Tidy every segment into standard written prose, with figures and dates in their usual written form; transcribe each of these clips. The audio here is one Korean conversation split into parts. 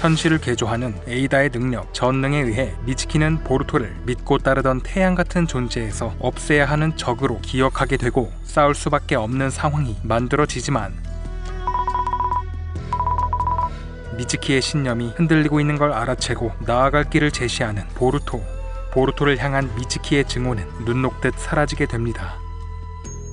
현실을 개조하는 에이다의 능력, 전능에 의해 미츠키는 보루토를 믿고 따르던 태양 같은 존재에서 없애야 하는 적으로 기억하게 되고 싸울 수밖에 없는 상황이 만들어지지만 미츠키의 신념이 흔들리고 있는 걸 알아채고 나아갈 길을 제시하는 보루토를 향한 미츠키의 증오는 눈 녹듯 사라지게 됩니다.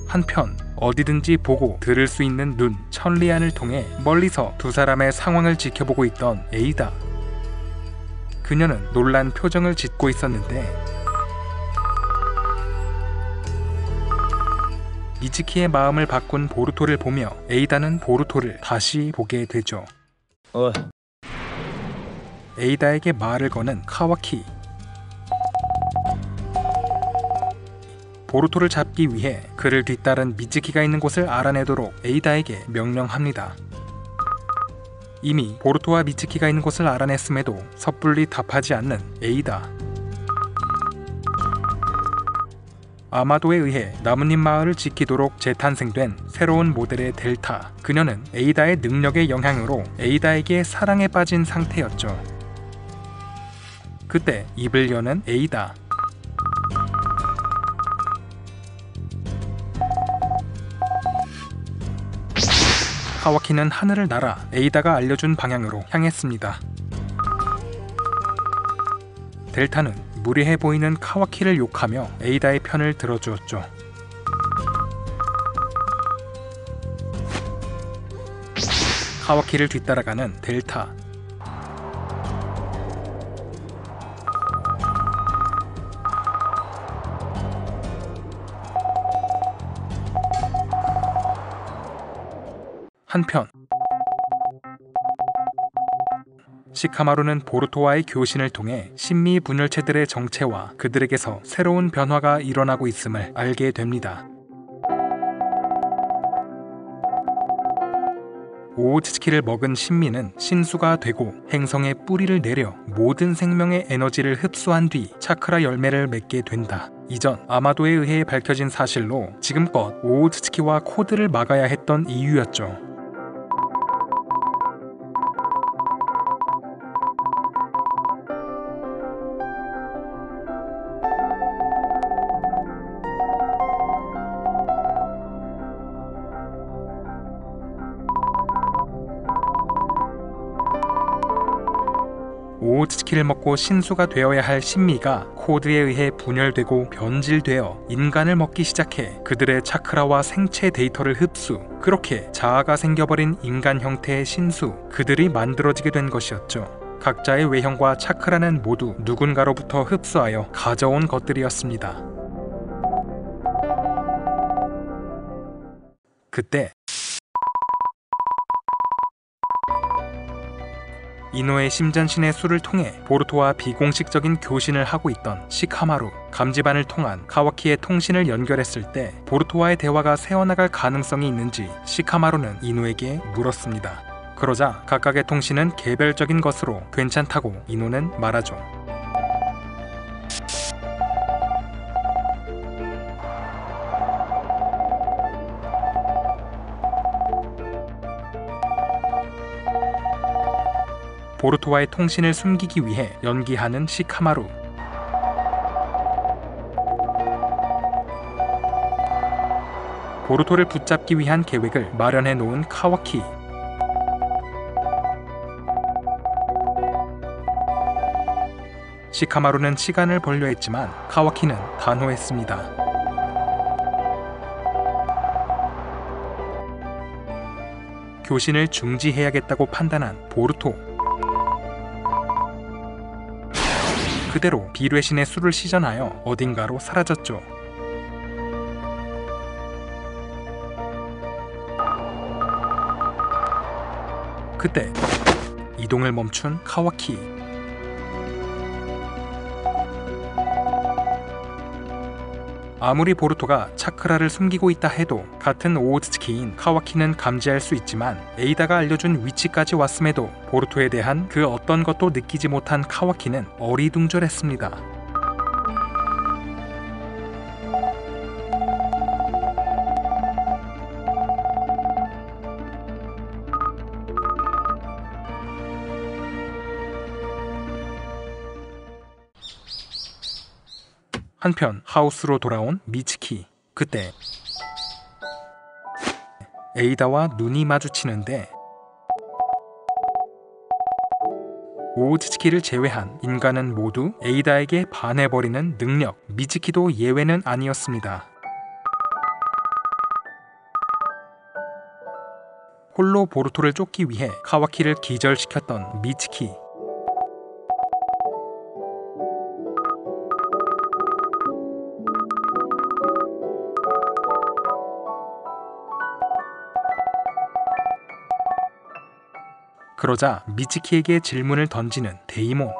한편 어디든지 보고 들을 수 있는 눈, 천리안을 통해 멀리서 두 사람의 상황을 지켜보고 있던 에이다. 그녀는 놀란 표정을 짓고 있었는데 미츠키의 마음을 바꾼 보루토를 보며 에이다는 보루토를 다시 보게 되죠. 에이다에게 말을 거는 카와키. 보루토를 잡기 위해 그를 뒤따른 미츠키가 있는 곳을 알아내도록 에이다에게 명령합니다. 이미 보루토와 미츠키가 있는 곳을 알아냈음에도 섣불리 답하지 않는 에이다. 아마도에 의해 나뭇잎 마을을 지키도록 재탄생된 새로운 모델의 델타. 그녀는 에이다의 능력의 영향으로 에이다에게 사랑에 빠진 상태였죠. 그때 입을 여는 에이다. 카와키는 하늘을 날아 에이다가 알려준 방향으로 향했습니다. 델타는 무례해 보이는 카와키를 욕하며 에이다의 편을 들어주었죠. 카와키를 뒤따라가는 델타. 한편 시카마루는 보루토와의 교신을 통해 신미 분열체들의 정체와 그들에게서 새로운 변화가 일어나고 있음을 알게 됩니다. 오오츠키를 먹은 신미는 신수가 되고 행성에 뿌리를 내려 모든 생명의 에너지를 흡수한 뒤 차크라 열매를 맺게 된다. 이전 아마도에 의해 밝혀진 사실로 지금껏 오오츠키와 코드를 막아야 했던 이유였죠. 오오츠키를 먹고 신수가 되어야 할 신미가 코드에 의해 분열되고 변질되어 인간을 먹기 시작해 그들의 차크라와 생체 데이터를 흡수, 그렇게 자아가 생겨버린 인간 형태의 신수, 그들이 만들어지게 된 것이었죠. 각자의 외형과 차크라는 모두 누군가로부터 흡수하여 가져온 것들이었습니다. 그때 이노의 심전신의 수를 통해 보루토와 비공식적인 교신을 하고 있던 시카마루, 감지반을 통한 카와키의 통신을 연결했을 때 보루토와의 대화가 새어나갈 가능성이 있는지 시카마루는 이노에게 물었습니다. 그러자 각각의 통신은 개별적인 것으로 괜찮다고 이노는 말하죠. 보루토와의 통신을 숨기기 위해 연기하는 시카마루. 보루토를 붙잡기 위한 계획을 마련해 놓은 카와키. 시카마루는 시간을 벌려 했지만 카와키는 단호했습니다. 교신을 중지해야겠다고 판단한 보루토. 그대로 비뢰신의 수를 시전하여 어딘가로 사라졌죠. 그때 이동을 멈춘 카와키. 아무리 보루토가 차크라를 숨기고 있다 해도 같은 오오츠키인 카와키는 감지할 수 있지만 에이다가 알려준 위치까지 왔음에도 보루토에 대한 그 어떤 것도 느끼지 못한 카와키는 어리둥절했습니다. 한편 하우스로 돌아온 미츠키. 그때 에이다와 눈이 마주치는데 오우츠키를 제외한 인간은 모두 에이다에게 반해버리는 능력, 미츠키도 예외는 아니었습니다. 홀로 보루토를 쫓기 위해 카와키를 기절시켰던 미츠키. 그러자 미츠키에게 질문을 던지는 데이몬.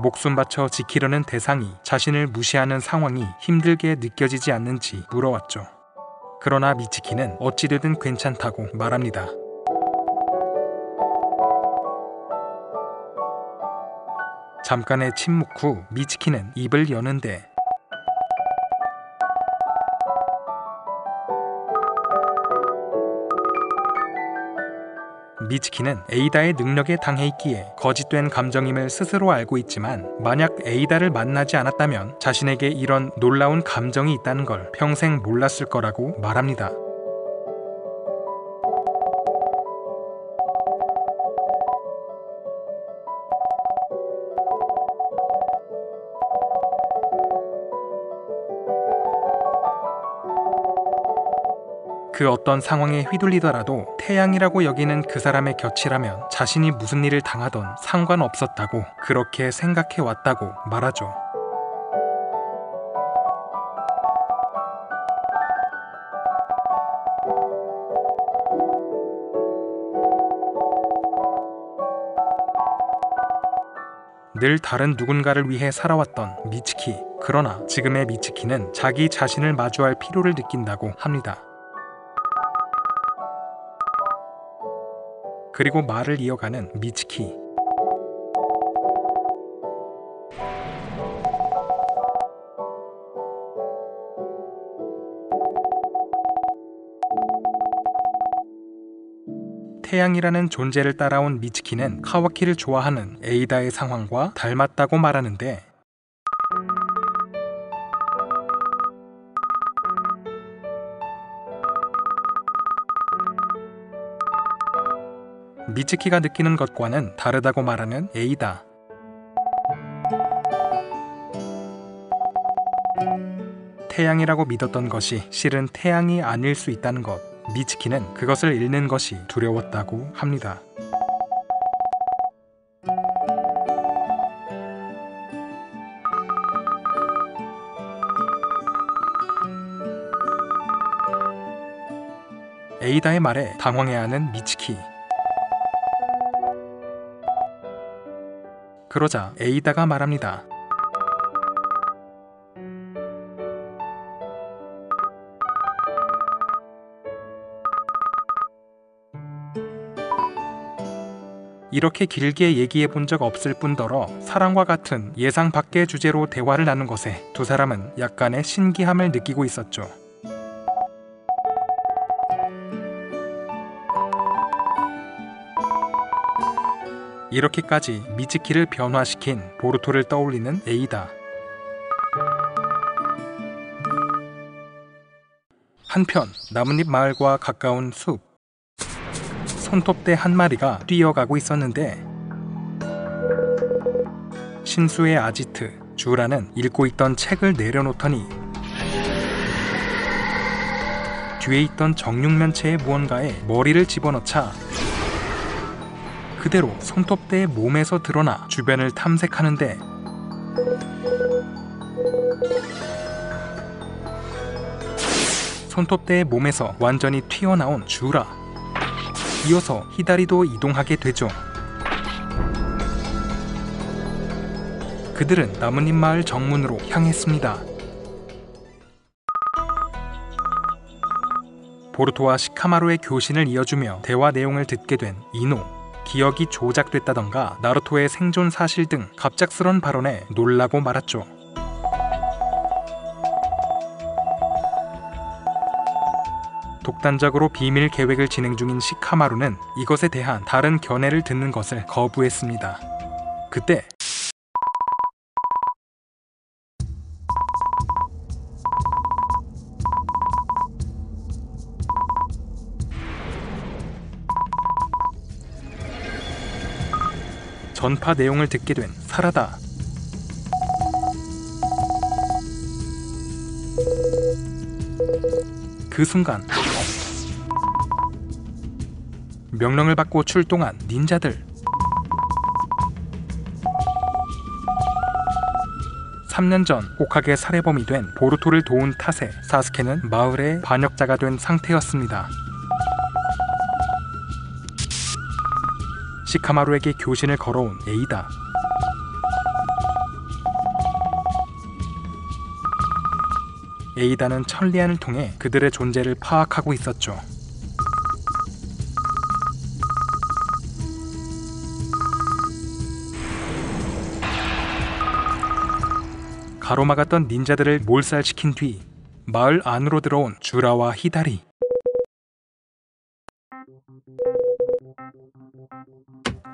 목숨 바쳐 지키려는 대상이 자신을 무시하는 상황이 힘들게 느껴지지 않는지 물어왔죠. 그러나 미츠키는 어찌되든 괜찮다고 말합니다. 잠깐의 침묵 후 미츠키는 입을 여는데 미츠키는 에이다의 능력에 당해있기에 거짓된 감정임을 스스로 알고 있지만 만약 에이다를 만나지 않았다면 자신에게 이런 놀라운 감정이 있다는 걸 평생 몰랐을 거라고 말합니다. 그 어떤 상황에 휘둘리더라도 태양이라고 여기는 그 사람의 곁이라면 자신이 무슨 일을 당하던 상관없었다고 그렇게 생각해왔다고 말하죠. 늘 다른 누군가를 위해 살아왔던 미츠키. 그러나 지금의 미츠키는 자기 자신을 마주할 필요를 느낀다고 합니다. 그리고 말을 이어가는 미츠키. 태양이라는 존재를 따라온 미츠키는 카와키를 좋아하는 에이다의 상황과 닮았다고 말하는데 미츠키가 느끼는 것과는 다르다고 말하는 에이다. 태양이라고 믿었던 것이 실은 태양이 아닐 수 있다는 것. 미츠키는 그것을 잃는 것이 두려웠다고 합니다. 에이다의 말에 당황해하는 미츠키. 그러자 에이다가 말합니다. 이렇게 길게 얘기해 본 적 없을 뿐더러 사랑과 같은 예상 밖의 주제로 대화를 나눈 것에 두 사람은 약간의 신기함을 느끼고 있었죠. 이렇게까지 미츠키를 변화시킨 보루토를 떠올리는 에이다. 한편 나뭇잎 마을과 가까운 숲. 손톱대 한 마리가 뛰어가고 있었는데 신수의 아지트 주라는 읽고 있던 책을 내려놓더니 뒤에 있던 정육면체의 무언가에 머리를 집어넣자 그대로 손톱대의 몸에서 드러나 주변을 탐색하는데 손톱대의 몸에서 완전히 튀어나온 주라. 이어서 히다리도 이동하게 되죠. 그들은 나뭇잎 마을 정문으로 향했습니다. 보루토와 시카마루의 교신을 이어주며 대화 내용을 듣게 된 이노. 기억이 조작됐다던가 나루토의 생존 사실 등 갑작스런 발언에 놀라고 말았죠. 독단적으로 비밀 계획을 진행 중인 시카마루는 이것에 대한 다른 견해를 듣는 것을 거부했습니다. 그때 전파 내용을 듣게 된 사라다. 그 순간 명령을 받고 출동한 닌자들. 3년 전 혹하게 살해범이 된 보루토를 도운 탓에 사스케는 마을의 반역자가 된 상태였습니다. 시카마루에게 교신을 걸어온 에이다. 에이다는 천리안을 통해 그들의 존재를 파악하고 있었죠. 가로막았던 닌자들을 몰살시킨 뒤 마을 안으로 들어온 주라와 히다리.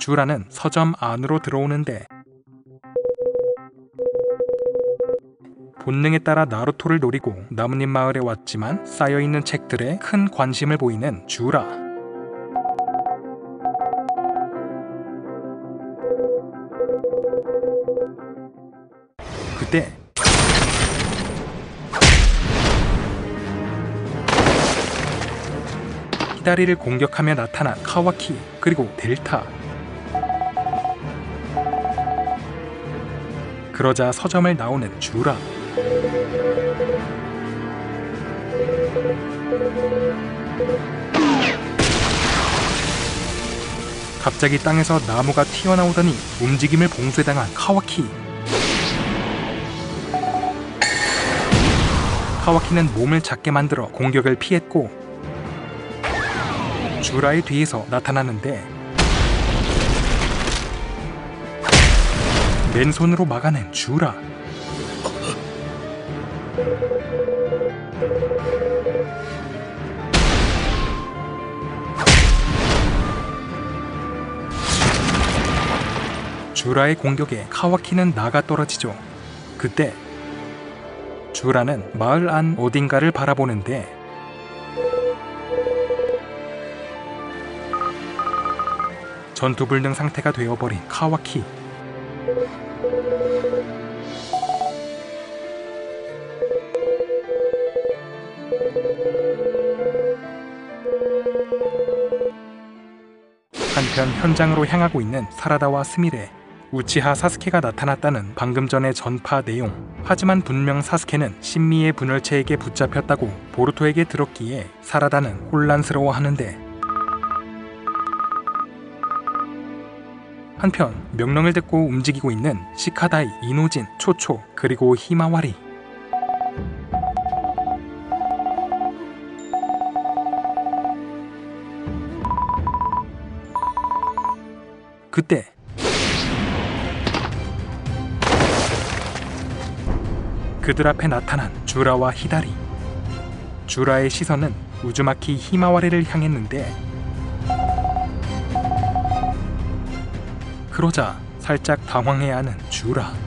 주라는 서점 안으로 들어오는데 본능에 따라 나루토를 노리고 나뭇잎 마을에 왔지만 쌓여있는 책들에 큰 관심을 보이는 주라. 그때 히다리를 공격하며 나타난 카와키 그리고 델타. 그러자 서점을 나오는 주라. 갑자기 땅에서 나무가 튀어나오더니 움직임을 봉쇄당한 카와키. 카와키는 몸을 작게 만들어 공격을 피했고 주라의 뒤에서 나타나는데 맨손으로 막아낸 주라. 주라의 공격에 카와키는 나가 떨어지죠. 그때 주라는 마을 안 어딘가를 바라보는데 전투불능 상태가 되어버린 카와키. 한편 현장으로 향하고 있는 사라다와 스미레, 우치하 사스케가 나타났다는 방금 전의 전파 내용. 하지만 분명 사스케는 신미의 분열체에게 붙잡혔다고 보루토에게 들었기에 사라다는 혼란스러워하는데 한편 명령을 듣고 움직이고 있는 시카다이, 이노진, 초초, 그리고 히마와리. 그때 그들 앞에 나타난 주라와 히다리. 주라의 시선은 우즈마키 히마와리를 향했는데 그러자 살짝 당황해하는 주라.